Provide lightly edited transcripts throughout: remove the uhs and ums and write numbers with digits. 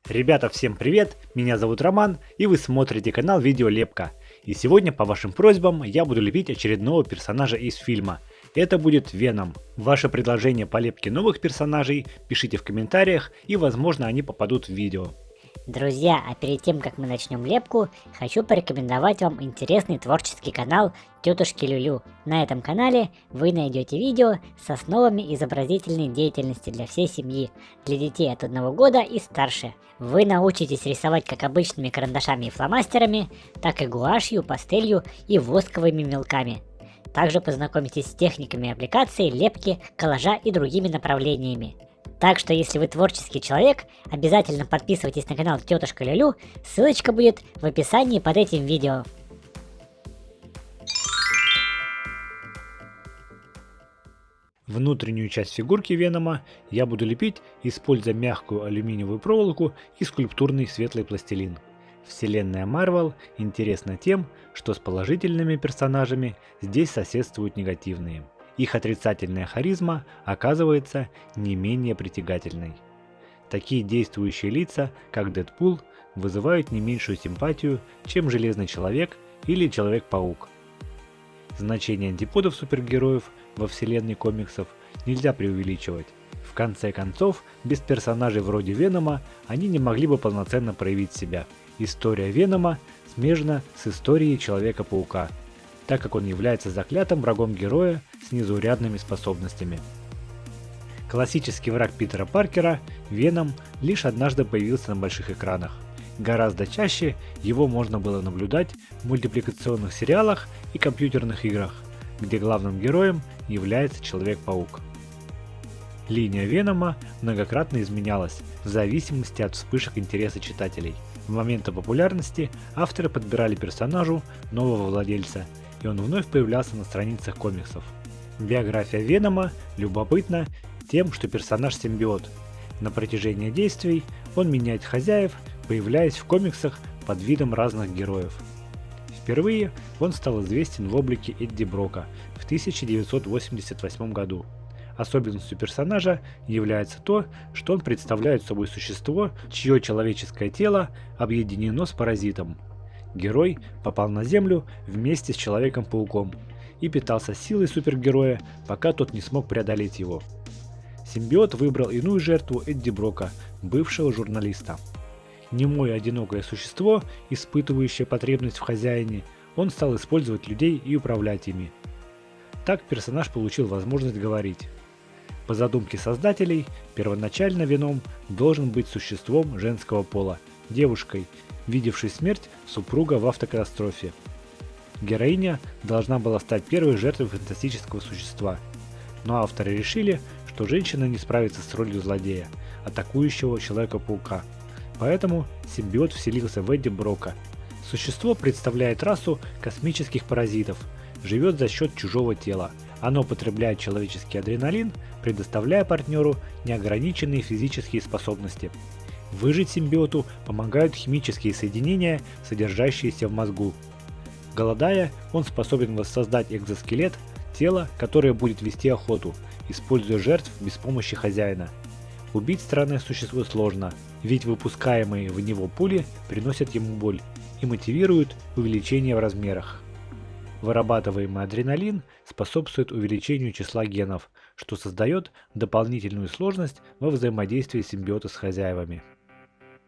Ребята, всем привет! Меня зовут Роман, и вы смотрите канал Видеолепка. И сегодня, по вашим просьбам, я буду лепить очередного персонажа из фильма. Это будет Веном. Ваши предложения по лепке новых персонажей пишите в комментариях, и возможно они попадут в видео. Друзья, а перед тем как мы начнем лепку, хочу порекомендовать вам интересный творческий канал Тетушки Люлю. На этом канале вы найдете видео с основами изобразительной деятельности для всей семьи, для детей от 1 года и старше. Вы научитесь рисовать как обычными карандашами и фломастерами, так и гуашью, пастелью и восковыми мелками. Также познакомитесь с техниками аппликации, лепки, коллажа и другими направлениями. Так что, если вы творческий человек, обязательно подписывайтесь на канал Тетушка Люлю, ссылочка будет в описании под этим видео. Внутреннюю часть фигурки Венома я буду лепить, используя мягкую алюминиевую проволоку и скульптурный светлый пластилин. Вселенная Marvel интересна тем, что с положительными персонажами здесь соседствуют негативные. Их отрицательная харизма оказывается не менее притягательной. Такие действующие лица, как Дэдпул, вызывают не меньшую симпатию, чем Железный Человек или Человек-паук. Значение антиподов супергероев во вселенной комиксов нельзя преувеличивать. В конце концов, без персонажей вроде Венома они не могли бы полноценно проявить себя. История Венома смежна с историей Человека-паука, так как он является заклятым врагом героя с незаурядными способностями. Классический враг Питера Паркера, Веном, лишь однажды появился на больших экранах. Гораздо чаще его можно было наблюдать в мультипликационных сериалах и компьютерных играх, где главным героем является Человек-паук. Линия Венома многократно изменялась в зависимости от вспышек интереса читателей. В моменты популярности авторы подбирали персонажу нового владельца, и он вновь появлялся на страницах комиксов. Биография Венома любопытна тем, что персонаж симбиот. На протяжении действий он меняет хозяев, появляясь в комиксах под видом разных героев. Впервые он стал известен в облике Эдди Брока в 1988 году. Особенностью персонажа является то, что он представляет собой существо, чье человеческое тело объединено с паразитом. Герой попал на Землю вместе с Человеком-пауком и питался силой супергероя, пока тот не смог преодолеть его. Симбиот выбрал иную жертву Эдди Брока, бывшего журналиста. Немое одинокое существо, испытывающее потребность в хозяине, он стал использовать людей и управлять ими. Так персонаж получил возможность говорить. По задумке создателей, первоначально Веном должен быть существом женского пола, девушкой, видевшей смерть супруга в автокатастрофе. Героиня должна была стать первой жертвой фантастического существа, но авторы решили, что женщина не справится с ролью злодея, атакующего Человека-паука. Поэтому симбиот вселился в Эдди Брока. Существо представляет расу космических паразитов, живет за счет чужого тела. Оно потребляет человеческий адреналин, предоставляя партнеру неограниченные физические способности. Выжить симбиоту помогают химические соединения, содержащиеся в мозгу. Голодая, он способен воссоздать экзоскелет, тело, которое будет вести охоту, используя жертв без помощи хозяина. Убить странное существо сложно, ведь выпускаемые в него пули приносят ему боль и мотивируют увеличение в размерах. Вырабатываемый адреналин способствует увеличению числа генов, что создает дополнительную сложность во взаимодействии симбиота с хозяевами.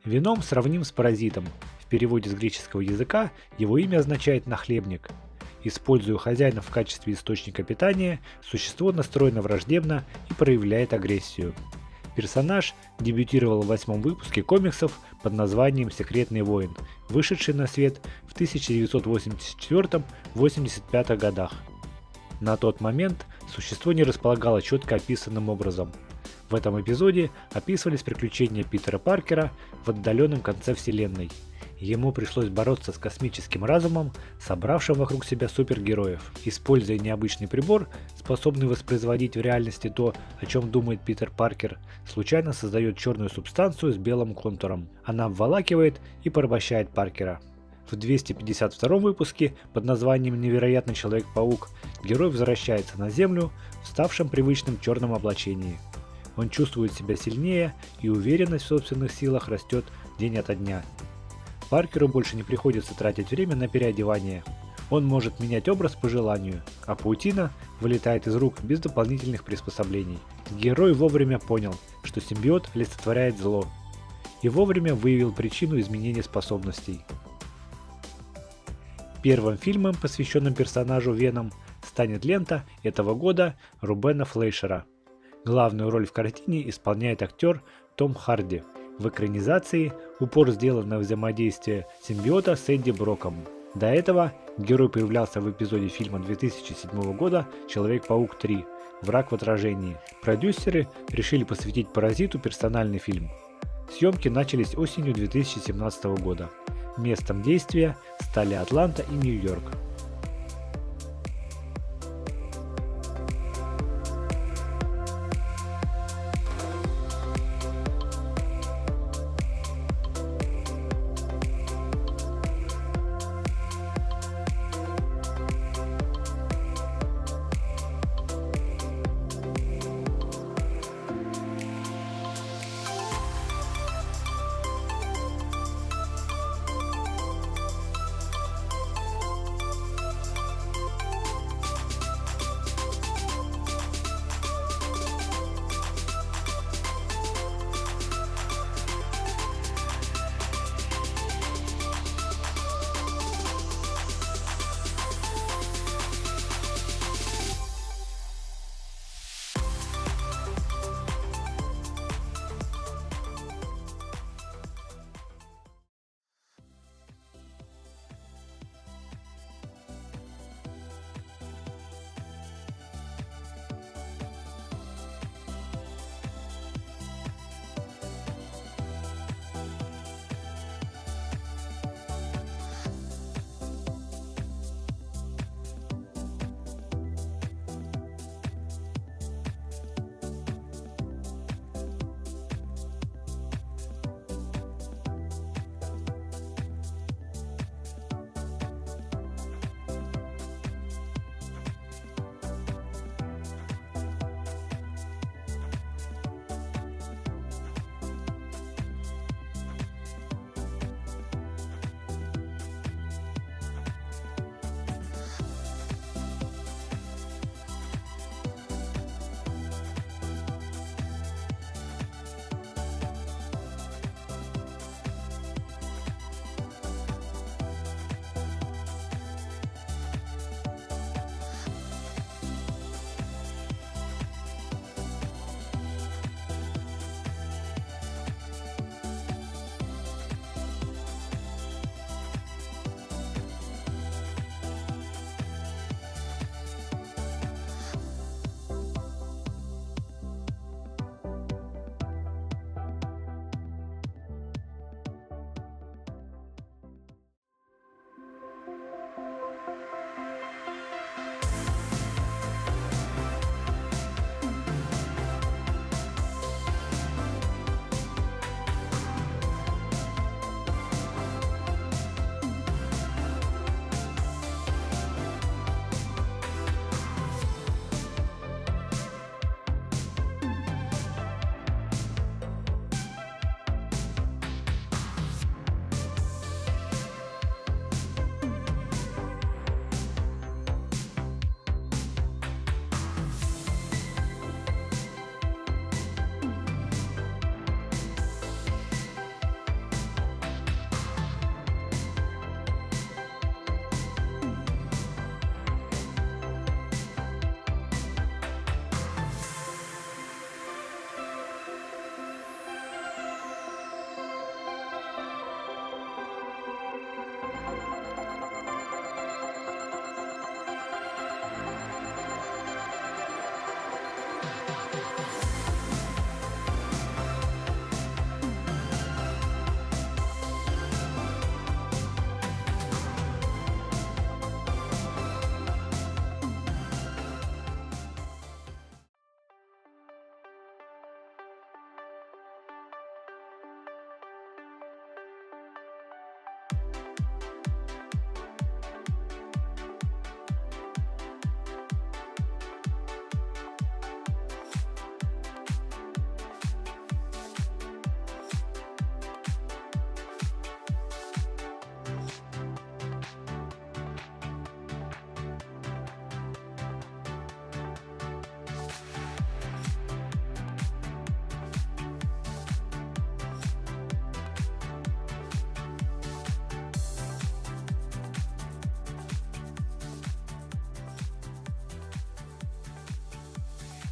Веном сравним с паразитом. В переводе с греческого языка его имя означает «нахлебник». Используя хозяина в качестве источника питания, существо настроено враждебно и проявляет агрессию. Персонаж дебютировал в 8-м выпуске комиксов под названием «Секретный воин», вышедший на свет в 1984-85 годах. На тот момент существо не располагало четко описанным образом. В этом эпизоде описывались приключения Питера Паркера в отдаленном конце вселенной. Ему пришлось бороться с космическим разумом, собравшим вокруг себя супергероев. Используя необычный прибор, способный воспроизводить в реальности то, о чем думает Питер Паркер, случайно создает черную субстанцию с белым контуром. Она обволакивает и порабощает Паркера. В 252 выпуске под названием «Невероятный Человек-паук» герой возвращается на Землю в ставшем привычном черном облачении. Он чувствует себя сильнее, и уверенность в собственных силах растет день ото дня. Паркеру больше не приходится тратить время на переодевание. Он может менять образ по желанию, а паутина вылетает из рук без дополнительных приспособлений. Герой вовремя понял, что симбиот олицетворяет зло, и вовремя выявил причину изменения способностей. Первым фильмом, посвященным персонажу Веном, станет лента этого года Рубена Флейшера. Главную роль в картине исполняет актер Том Харди. В экранизации упор сделан на взаимодействие симбиота с Эдди Броком. До этого герой появлялся в эпизоде фильма 2007 года «Человек-паук 3. Враг в отражении». Продюсеры решили посвятить «Паразиту» персональный фильм. Съемки начались осенью 2017 года. Местом действия стали Атланта и Нью-Йорк.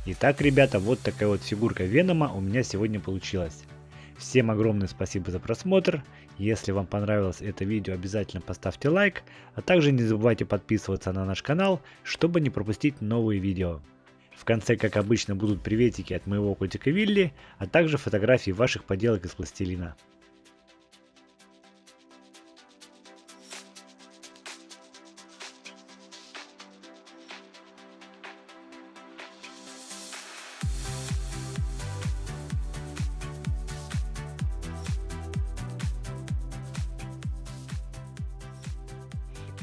Итак, ребята, вот такая вот фигурка Венома у меня сегодня получилась. Всем огромное спасибо за просмотр. Если вам понравилось это видео, обязательно поставьте лайк, а также не забывайте подписываться на наш канал, чтобы не пропустить новые видео. В конце, как обычно, будут приветики от моего котика Вилли, а также фотографии ваших поделок из пластилина.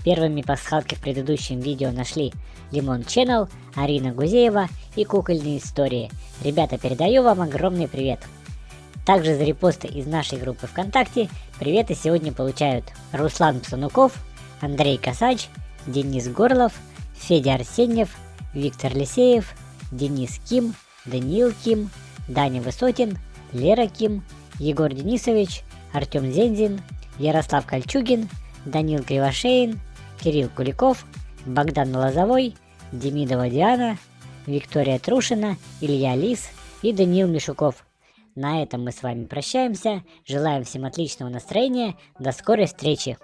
Первыми пасхалки в предыдущем видео нашли Лимон Channel, Арина Гузеева и Кукольные истории. Ребята, передаю вам огромный привет. Также за репосты из нашей группы ВКонтакте приветы сегодня получают Руслан Псануков, Андрей Косач, Денис Горлов, Федя Арсеньев, Виктор Лисеев, Денис Ким, Даниил Ким, Даня Высотин, Лера Ким, Егор Денисович, Артем Зензин, Ярослав Кольчугин, Данил Кривошеин, Кирилл Куликов, Богдан Лозовой, Демидова Диана, Виктория Трушина, Илья Лис и Даниил Мишуков. На этом мы с вами прощаемся. Желаем всем отличного настроения. До скорой встречи!